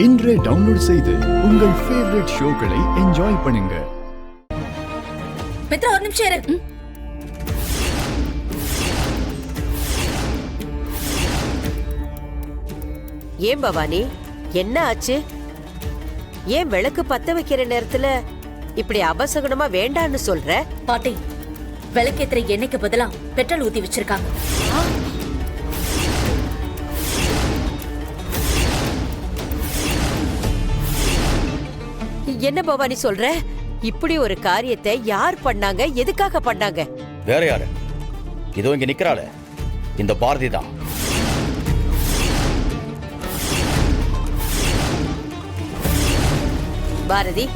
இன்றே டவுன்லோட் செய்து உங்கள் ஃபேவரட் ஷோக்களை என்ஜாய் பண்ணுங்க. மித்ரா ஒரு நிமிஷம் இரு. ஏன் பவானி, என்ன ஆச்சு? ஏன் விளக்கு பத்த வைக்கிற நேரத்துல இப்படி அபசகுனமா வேண்டான்னு சொல்ற? பாட்டி, விளக்கேத்துற எண்ணெய்க்கு பதிலா பெட்ரோல் ஊத்தி வச்சிருக்காங்க. என்ன பவானி சொல்ற? இப்படி ஒரு காரியத்தை யார் பண்ணாங்க? எதுக்காக பண்ணாங்க? வேற யாரு? இதோ இங்க நிக்கிறாளே, இந்த பாரதி தான். பாரதி,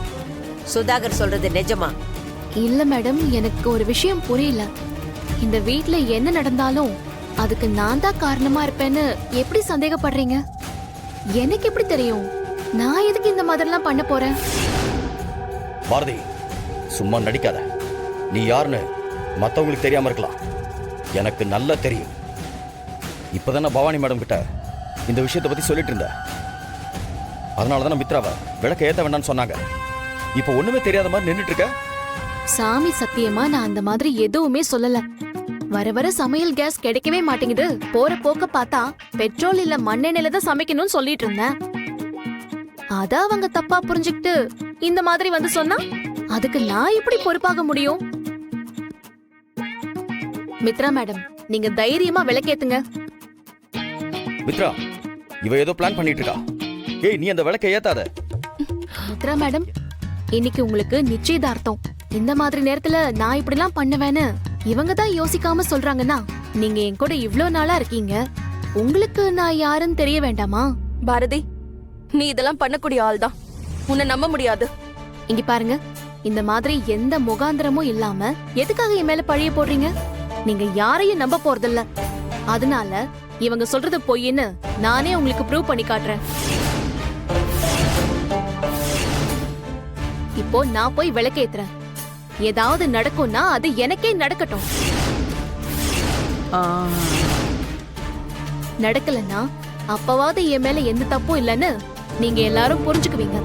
சுதாகர் சொல்றது நிஜமா? இல்ல மேடம், எனக்கு ஒரு விஷயம் புரியல. இந்த வீட்ல என்ன நடந்தாலும் அதுக்கு நான் தான் காரணமா இருப்பேன்னு எப்படி சந்தேகப்படுறீங்க? எனக்கு எப்படி தெரியும்? நான் எதுக்கு இந்த மாதிரிலாம் பண்ண போறேன்? பாரதி, சும்மா நடிக்காத. நீ யாருன்னு மத்தவங்களுக்கு தெரியாம இருக்கலாம், எனக்கு நல்லா தெரியும். இப்பதானே பவானி மேடம் கிட்ட இந்த விஷயத்தை பத்தி சொல்லிட்டு இருந்த. அதனாலதான் மித்ராவை விளக்க ஏத்த வேண்டாம்னு சொன்னாங்க. இப்ப ஒண்ணுமே தெரியாத மாதிரி நின்றுட்டு இருக்க. சாமி சத்தியமா நான் அந்த மாதிரி எதுவுமே சொல்லல. வர வர சமையல் கேஸ் கிடைக்கவே மாட்டேங்குது. போற போக்க பார்த்தா பெட்ரோல் இல்ல மண்ணெண்ணெயில தான் சமைக்கணும்னு சொல்லிட்டு இருந்தேன். அத அவங்க தப்பா புரிஞ்சுக்கிட்டு இந்த மாதிரி வந்து சொன்னா அதுக்கு நான் எப்படி பொறுப்பாக முடியும்? மித்ரா மேடம், நீங்க தைரியமா விளக்கேத்துங்க. மித்ரா, இவ ஏதோ பிளான் பண்ணிட்டு இருக்கா. ஏய், நீ அந்த விளக்க ஏத்தாத. மித்ரா மேடம், இன்னைக்கு உங்களுக்கு நிச்சயதார்த்தம். இந்த மாதிரி நேரத்துல நான் இப்படிலாம் பண்ணுவேன்னு இவங்க தான் யோசிக்காம சொல்றாங்கன்னா, நீங்க என் கூட இவ்ளோ நாளா இருக்கீங்க, உங்களுக்கு நான் யாருன்னு தெரிய வேண்டாமா? பாரதி, நீ இதெல்லாம் பண்ணக்கூடிய ஆள் தான். உன்னை நம்ப முடியாது. இங்க பாருங்க, இந்த மாதிரி எந்த முகாந்திரமும் இல்லாம எதுக்காக என் மேல பழிய போடுறீங்க? நீங்க யாரையும் நம்ப போறதில்ல. அதனால இவங்க சொல்றது பொய்ன்னு நானே உங்களுக்கு ப்ரூவ் பண்ணி காட்டுறேன். இப்போ நான் போய் விளக்கேத்துறேன். ஏதாவது நடக்கும்னா அது எனக்கே நடக்கட்டும். நடக்கலன்னா அப்பவாவது என் மேல எந்த தப்பும் இல்லைன்னு நீங்க எல்லாரும் புரிஞ்சுக்குவீங்க.